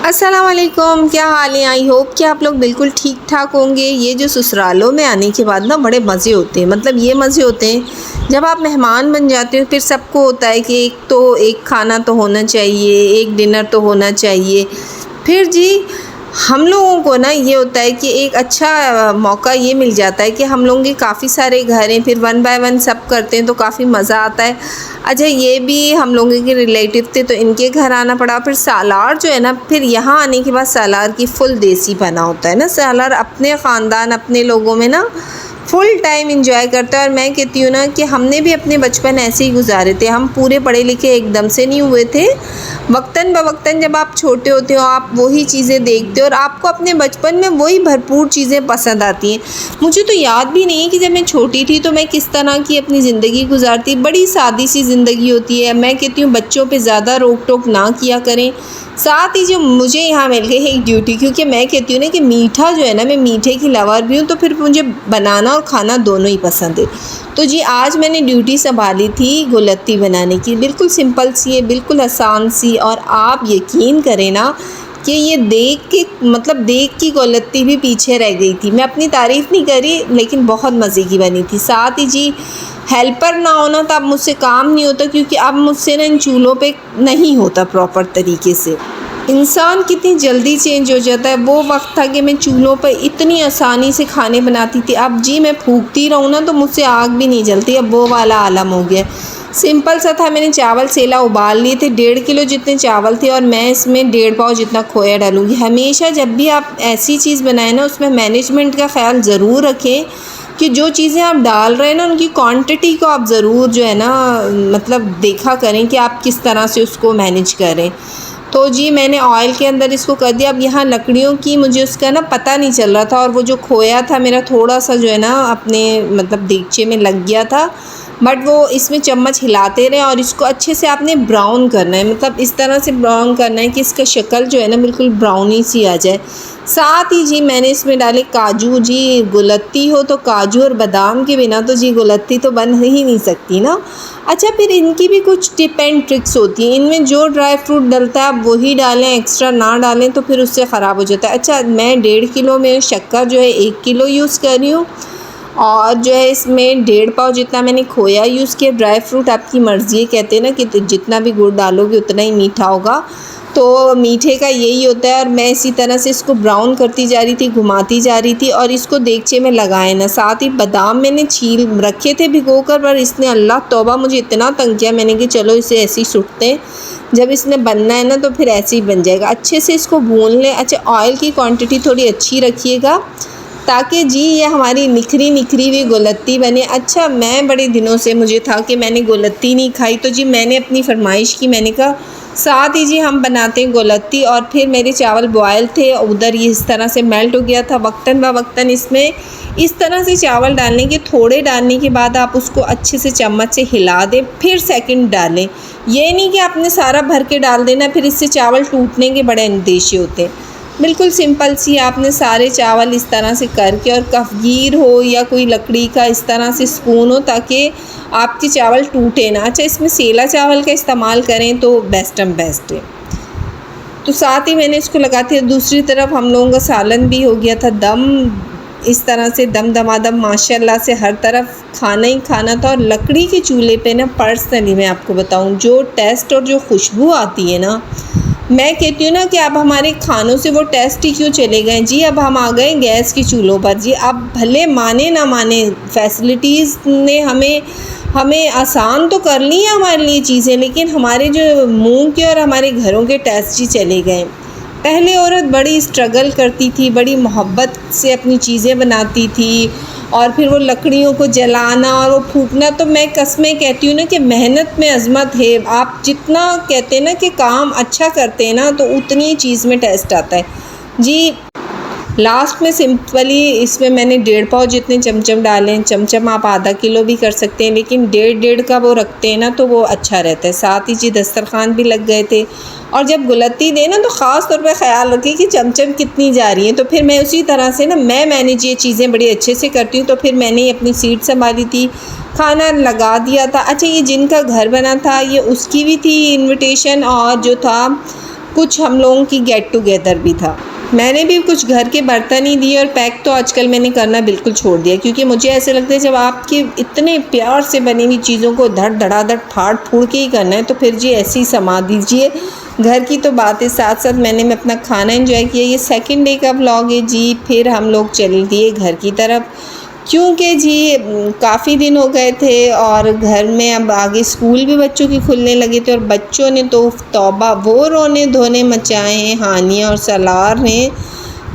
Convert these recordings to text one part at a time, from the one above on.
अस्सलाम वालेकुम, क्या हाल है। आई होप कि आप लोग बिल्कुल ठीक ठाक होंगे। ये जो ससुरालों में आने के बाद ना बड़े मज़े होते हैं। मतलब ये मज़े होते हैं जब आप मेहमान बन जाते हो, फिर सबको होता है कि एक खाना तो होना चाहिए, एक डिनर तो होना चाहिए। फिर जी हम लोगों को ना ये होता है कि एक अच्छा मौका ये मिल जाता है कि हम लोगों के काफ़ी सारे घर हैं, फिर वन बाय वन सब करते हैं तो काफ़ी मज़ा आता है। अच्छा, ये भी हम लोगों के रिलेटिव थे तो इनके घर आना पड़ा। फिर सालार जो है ना, फिर यहाँ आने के बाद सालार की फुल देसी बना होता है ना। सालार अपने ख़ानदान अपने लोगों में ना फुल टाइम इंजॉय करता है। और मैं कहती हूँ ना कि हमने भी अपने बचपन ऐसे ही गुजारे थे। हम पूरे पढ़े लिखे एकदम से नहीं हुए थे। वक्तन बवक्तन जब आप छोटे होते हो आप वही चीज़ें देखते हो और आपको अपने बचपन में वही भरपूर चीज़ें पसंद आती हैं। मुझे तो याद भी नहीं है कि जब मैं छोटी थी तो मैं किस तरह की अपनी ज़िंदगी गुजारती। बड़ी सादी सी ज़िंदगी होती है। मैं कहती हूँ बच्चों पे ज़्यादा रोक टोक ना किया करें। साथ ही जो मुझे यहाँ मिल गई है एक ड्यूटी, क्योंकि मैं कहती हूँ ना कि मीठा जो है ना, मैं मीठे की लवर भी हूँ, तो फिर मुझे बनाना और खाना दोनों ही पसंद है। तो जी आज मैंने ड्यूटी संभाली थी गुलत्ती बनाने की। बिल्कुल सिंपल सी है, बिल्कुल आसान सी, और आप यकीन करें ना कि ये देख की गुलत्ती भी पीछे रह गई थी। मैं अपनी तारीफ़ नहीं करी, लेकिन बहुत मज़े की बनी थी। साथ ही जी हेल्पर ना होना तो अब मुझसे काम नहीं होता, क्योंकि अब मुझसे ना इन चूल्हों पे नहीं होता प्रॉपर तरीके से। इंसान कितनी जल्दी चेंज हो जाता है। वो वक्त था कि मैं चूल्हों पर इतनी आसानी से खाने बनाती थी। अब जी मैं फूंकती रहूँ ना तो मुझसे आग भी नहीं जलती। अब वो वाला आलम हो गया। सिंपल सा था, मैंने चावल सेला उबाल लिए थे। 1.5 किलो जितने चावल थे और मैं इसमें 1.5 पाव जितना खोया डालूँगी। हमेशा जब भी आप ऐसी चीज़ बनाएं ना, उसमें मैनेजमेंट का ख्याल ज़रूर रखें कि जो चीज़ें आप डाल रहे हैं ना, उनकी क्वांटिटी को आप ज़रूर जो है ना मतलब देखा करें कि आप किस तरह से उसको मैनेज करें। तो जी मैंने ऑयल के अंदर इसको कर दिया। अब यहाँ लकड़ियों की मुझे उसका ना पता नहीं चल रहा था, और वो जो खोया था मेरा थोड़ा सा जो है ना अपने मतलब देगचे में लग गया था। बट वो इसमें चम्मच हिलाते रहे और इसको अच्छे से आपने ब्राउन करना है। मतलब इस तरह से ब्राउन करना है कि इसका शक्ल जो है ना बिल्कुल ब्राउनी सी आ जाए। साथ ही जी मैंने इसमें डाले काजू। जी गुलत्ती हो तो काजू और बादाम के बिना तो जी गुलत्ती तो बन ही नहीं सकती ना। अच्छा, फिर इनकी भी कुछ टिप एंड ट्रिक्स होती हैं। इनमें जो ड्राई फ्रूट डलता है आप वही डालें, एक्स्ट्रा ना डालें तो फिर उससे ख़राब हो जाता है। अच्छा, मैं 1.5 किलो में शक्कर जो है 1 किलो यूज़ कर रही हूँ, और जो है इसमें 1.5 पाव जितना मैंने खोया यूज़ किया। ड्राई फ्रूट आपकी मर्ज़ी है, कहते हैं ना कि जितना भी गुड़ डालोगे उतना ही मीठा होगा, तो मीठे का यही होता है। और मैं इसी तरह से इसको ब्राउन करती जा रही थी, घुमाती जा रही थी, और इसको देगचे में लगाए ना। साथ ही बादाम मैंने छील रखे थे भिगो कर, पर इसने अल्लाह तौबा मुझे इतना तंग किया। मैंने कि चलो इसे ऐसे ही सुटते हैं, जब इसने बनना है ना तो फिर ऐसे ही बन जाएगा। अच्छे से इसको भून लें। अच्छा, ऑयल की क्वांटिटी थोड़ी अच्छी रखिएगा ताकि जी ये हमारी निखरी निखरी हुई गुलत्ती बने। अच्छा, मैं बड़े दिनों से मुझे था कि मैंने गुलत्ती नहीं खाई, तो जी मैंने अपनी फरमाइश की। मैंने कहा साथ ही जी हम बनाते हैं गुलत्ती। और फिर मेरे चावल बॉयल थे, उधर ये इस तरह से मेल्ट हो गया था। वक्तन ब वक्तन इसमें इस तरह से चावल डालने के, थोड़े डालने के बाद आप उसको अच्छे से चम्मच से हिला दें, फिर सेकंड डालें। ये नहीं कि आपने सारा भर के डाल देना, फिर इससे चावल टूटने के बड़े अंदेशे होते हैं। बिल्कुल सिंपल सी आपने सारे चावल इस तरह से करके, और कफगीर हो या कोई लकड़ी का इस तरह से स्पून हो ताकि आपके चावल टूटे ना। अच्छा, इसमें सेला चावल का इस्तेमाल करें तो बेस्ट है। तो साथ ही मैंने इसको लगाती है। दूसरी तरफ हम लोगों का सालन भी हो गया था दम। इस तरह से दम दमादम माशाल्लाह से हर तरफ खाना ही खाना था। और लकड़ी के चूल्हे पे ना पर्सनली मैं आपको बताऊं, जो टेस्ट और जो खुशबू आती है ना, मैं कहती हूँ ना कि अब हमारे खानों से वो टेस्ट ही क्यों चले गए जी। अब हम आ गए गैस के चूल्हों पर। जी अब भले माने ना माने, फैसिलिटीज़ ने हमें आसान तो कर ली है हमारे लिए चीज़ें, लेकिन हमारे जो मुंह के और हमारे घरों के टेस्ट ही चले गए। पहले औरत बड़ी स्ट्रगल करती थी, बड़ी मोहब्बत से अपनी चीज़ें बनाती थी, और फिर वो लकड़ियों को जलाना और वो फूकना। तो मैं कसमें कहती हूँ ना कि मेहनत में अज़मत है। आप जितना कहते हैं ना कि काम अच्छा करते हैं ना, तो उतनी चीज़ में टेस्ट आता है जी। लास्ट में सिंपली इसमें मैंने 1.5 पाव जितने चमचम डाले हैं। चमचम आप आधा किलो भी कर सकते हैं, लेकिन 1.5 का वो रखते हैं ना तो वो अच्छा रहता है। साथ ही जी दस्तरखान भी लग गए थे। और जब गुलत्ती दें ना तो ख़ास तौर पे ख्याल रखें कि चमचम कितनी जा रही हैं। तो फिर मैं उसी तरह से ना मैं मैनेज ये चीज़ें बड़ी अच्छे से करती हूँ। तो फिर मैंने अपनी सीट संभाली थी, खाना लगा दिया था। अच्छा, ये जिनका घर बना था ये उसकी भी थी इनविटेशन, और जो था कुछ हम लोगों की गेट टुगेदर भी था। मैंने भी कुछ घर के बर्तन ही दिए और पैक तो आजकल मैंने करना बिल्कुल छोड़ दिया, क्योंकि मुझे ऐसे लगता है जब आपके इतने प्यार से बनी हुई चीज़ों को धड़ाधड़ फाड़ फूड़ के ही करना है तो फिर जी ऐसे ही समा दीजिए। घर की तो बात है, साथ साथ मैंने अपना खाना एंजॉय किया। ये सेकंड डे का व्लॉग है जी। फिर हम लोग चल दिए घर की तरफ, क्योंकि जी काफ़ी दिन हो गए थे और घर में अब आगे स्कूल भी बच्चों के खुलने लगे थे और बच्चों ने तो तौबा वो रोने धोने मचाए हैं, हानिया और सलार ने।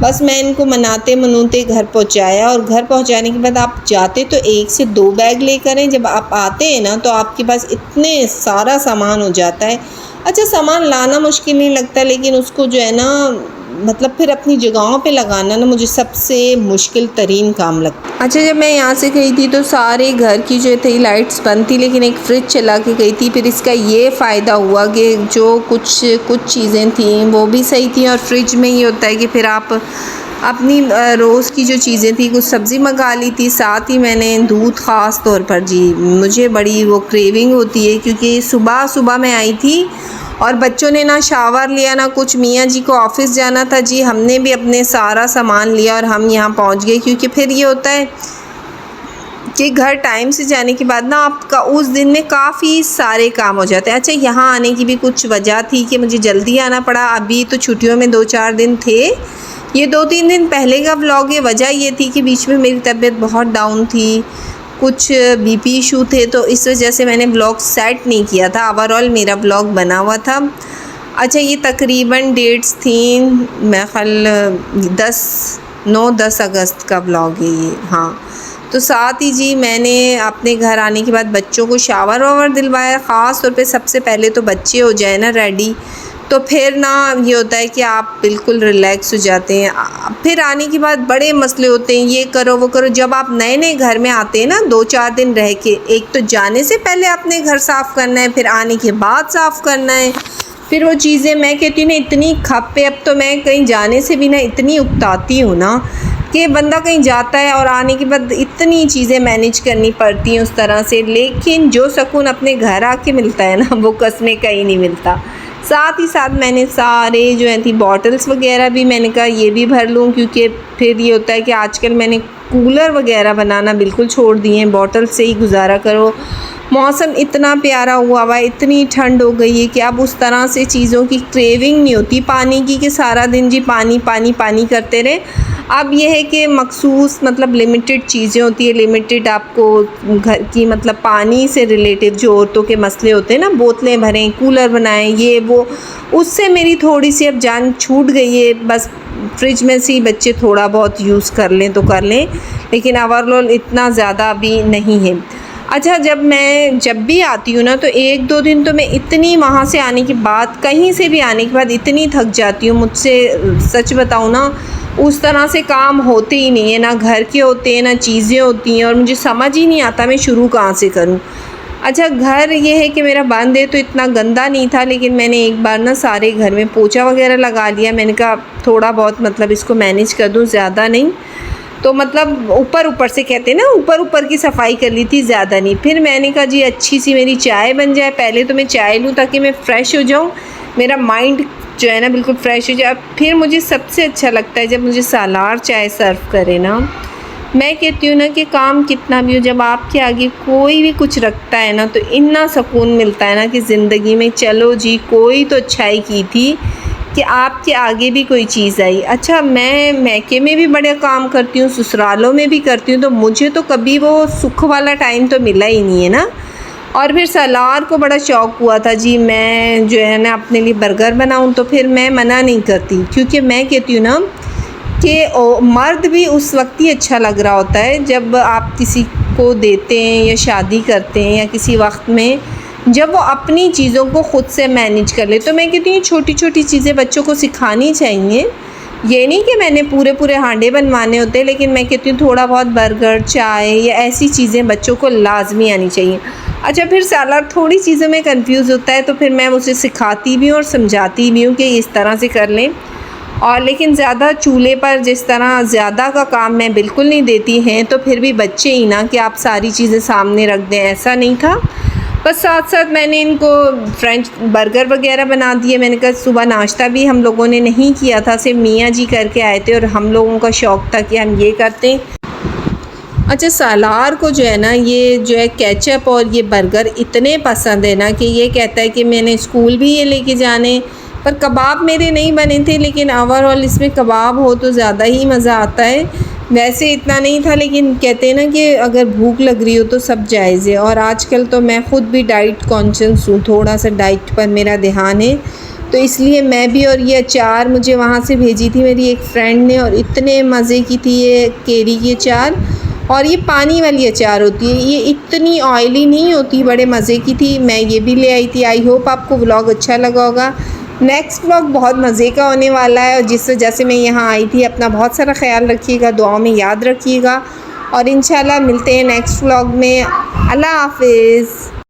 बस मैं इनको मनाते मनूते घर पहुंचाया, और घर पहुंचाने के बाद आप जाते तो 1 से 2 बैग लेकर हैं, जब आप आते हैं ना तो आपके पास इतने सारा सामान हो जाता है। अच्छा, सामान लाना मुश्किल नहीं लगता, लेकिन उसको जो है ना मतलब फिर अपनी जगहों पे लगाना ना मुझे सबसे मुश्किल तरीन काम लगता है। अच्छा, जब मैं यहाँ से गई थी तो सारे घर की जो थी लाइट्स बंद थी, लेकिन एक फ्रिज चला के गई थी। फिर इसका ये फ़ायदा हुआ कि जो कुछ चीज़ें थी वो भी सही थी, और फ्रिज में ये होता है कि फिर आप अपनी रोज़ की जो चीज़ें थी, कुछ सब्ज़ी मंगा ली थी, साथ ही मैंने दूध ख़ास तौर पर जी मुझे बड़ी वो क्रेविंग होती है, क्योंकि सुबह मैं आई थी और बच्चों ने ना शावर लिया ना कुछ। मियाँ जी को ऑफ़िस जाना था जी, हमने भी अपने सारा सामान लिया और हम यहाँ पहुँच गए, क्योंकि फिर ये होता है कि घर टाइम से जाने के बाद ना आपका उस दिन में काफ़ी सारे काम हो जाते हैं। अच्छा, यहाँ आने की भी कुछ वजह थी कि मुझे जल्दी आना पड़ा। अभी तो छुट्टियों में 2-4 दिन थे, ये 2-3 दिन पहले का व्लॉग है। वजह ये थी कि बीच में मेरी तबीयत बहुत डाउन थी, कुछ बीपी इशू थे, तो इस वजह से मैंने ब्लॉग सेट नहीं किया था। ओवरऑल मेरा ब्लॉग बना हुआ था। अच्छा, ये तकरीबन डेट्स थी, मैं ख्याल 9-10 अगस्त का ब्लॉग है ये। हाँ, तो साथ ही जी मैंने अपने घर आने के बाद बच्चों को शावर वावर दिलवाया। ख़ास तौर पे सबसे पहले तो बच्चे हो जाए ना रेडी, तो फिर ना ये होता है कि आप बिल्कुल रिलैक्स हो जाते हैं। फिर आने के बाद बड़े मसले होते हैं, ये करो वो करो। जब आप नए घर में आते हैं ना 2-4 दिन रह के, एक तो जाने से पहले अपने घर साफ़ करना है, फिर आने के बाद साफ़ करना है। फिर वो चीज़ें मैं कहती हूँ ना इतनी खप पे, अब तो मैं कहीं जाने से भी ना इतनी उकताती हूँ ना कि बंदा कहीं जाता है और आने के बाद इतनी चीज़ें मैनेज करनी पड़ती हैं उस तरह से। लेकिन जो सुकून अपने घर आके मिलता है ना वो कसमें कहीं नहीं मिलता। साथ ही साथ मैंने सारे जो है थी बॉटल्स वगैरह भी मैंने कहा ये भी भर लूँ, क्योंकि फिर ये होता है कि आजकल मैंने कूलर वगैरह बनाना बिल्कुल छोड़ दिए हैं, बॉटल से ही गुजारा करो। मौसम इतना प्यारा हुआ है, इतनी ठंड हो गई है कि अब उस तरह से चीज़ों की क्रेविंग नहीं होती पानी की, कि सारा दिन जी पानी पानी पानी करते रहे। अब यह है कि मखसूस मतलब लिमिटेड चीज़ें होती है, लिमिटेड आपको घर की मतलब पानी से रिलेटिव जो औरतों के मसले होते हैं ना, बोतलें भरें, कूलर बनाएं, ये वो, उससे मेरी थोड़ी सी अब जान छूट गई है। बस फ्रिज में से बच्चे थोड़ा बहुत यूज़ कर लें तो कर लें, लेकिन ओवरऑल इतना ज़्यादा भी नहीं है। अच्छा, जब भी आती हूँ ना तो 1-2 दिन तो मैं इतनी वहाँ से आने के बाद, कहीं से भी आने के बाद इतनी थक जाती हूँ, मुझसे सच बताऊँ ना उस तरह से काम होते ही नहीं है, ना घर के होते हैं ना चीज़ें होती हैं, और मुझे समझ ही नहीं आता मैं शुरू कहाँ से करूँ। अच्छा, घर ये है कि मेरा बंद है तो इतना गंदा नहीं था, लेकिन मैंने एक बार ना सारे घर में पोछा वगैरह लगा लिया। मैंने कहा थोड़ा बहुत मतलब इसको मैनेज कर दूँ, ज़्यादा नहीं। तो मतलब ऊपर से कहते हैं ना, ऊपर की सफाई कर ली थी, ज़्यादा नहीं। फिर मैंने कहा जी अच्छी सी मेरी चाय बन जाए, पहले तो मैं चाय लूँ ताकि मैं फ़्रेश हो जाऊँ, मेरा माइंड जो है ना बिल्कुल फ़्रेश हो जाए। फिर मुझे सबसे अच्छा लगता है जब मुझे सालार चाय सर्व करे ना। मैं कहती हूँ ना कि काम कितना भी हो, जब आपके आगे कोई भी कुछ रखता है ना तो इतना सुकून मिलता है ना कि ज़िंदगी में चलो जी कोई तो अच्छाई की थी कि आपके आगे भी कोई चीज़ आई। अच्छा, मैं मैके में भी बड़ा काम करती हूँ, ससुरालों में भी करती हूँ, तो मुझे तो कभी वो सुख वाला टाइम तो मिला ही नहीं है ना। और फिर सलार को बड़ा शौक़ हुआ था जी, मैं जो है ना अपने लिए बर्गर बनाऊँ, तो फिर मैं मना नहीं करती, क्योंकि मैं कहती हूँ ना कि मर्द भी उस वक्त ही अच्छा लग रहा होता है जब आप किसी को देते हैं या शादी करते हैं या किसी वक्त में जब वो अपनी चीज़ों को ख़ुद से मैनेज कर ले। तो मैं कहती हूँ छोटी छोटी चीज़ें बच्चों को सिखानी चाहिए। ये नहीं कि मैंने पूरे हांडे बनवाने होते, लेकिन मैं कहती हूँ थोड़ा बहुत बर्गर, चाय या ऐसी चीज़ें बच्चों को लाजमी आनी चाहिए। अच्छा, फिर सालार थोड़ी चीज़ों में कंफ्यूज होता है तो फिर मैं उसे सिखाती भी हूँ और समझाती भी हूँ कि इस तरह से कर लें। और लेकिन ज़्यादा चूल्हे पर जिस तरह ज़्यादा का काम मैं बिल्कुल नहीं देती हैं, तो फिर भी बच्चे ही ना कि आप सारी चीज़ें सामने रख दें, ऐसा नहीं था। बस साथ साथ मैंने इनको फ्रेंच बर्गर वगैरह बना दिए। मैंने कहा सुबह नाश्ता भी हम लोगों ने नहीं किया था, सिर्फ मियाँ जी करके आए थे और हम लोगों का शौक़ था कि हम ये करते। अच्छा, सालार को जो है ना, ये जो है केचप और ये बर्गर इतने पसंद है ना कि ये कहता है कि मैंने स्कूल भी ये लेके जाने। पर कबाब मेरे नहीं बने थे, लेकिन ओवरऑल इसमें कबाब हो तो ज़्यादा ही मज़ा आता है। वैसे इतना नहीं था, लेकिन कहते हैं ना कि अगर भूख लग रही हो तो सब जायज़ है। और आजकल तो मैं ख़ुद भी डाइट कॉन्शियस हूँ, थोड़ा सा डाइट पर मेरा ध्यान है, तो इसलिए मैं भी। और ये अचार मुझे वहाँ से भेजी थी मेरी एक फ्रेंड ने, और इतने मज़े की थी ये केरी की अचार। और ये पानी वाली अचार होती है, ये इतनी ऑयली नहीं होती, बड़े मज़े की थी। मैं ये भी ले आई थी। आई होप आपको व्लॉग अच्छा लगा होगा। नेक्स्ट व्लॉग बहुत मज़े का होने वाला है, और जिस वजह से मैं यहाँ आई थी। अपना बहुत सारा ख्याल रखिएगा, दुआओं में याद रखिएगा, और इंशाल्लाह मिलते हैं नेक्स्ट व्लॉग में। अल्लाह हाफ़िज़।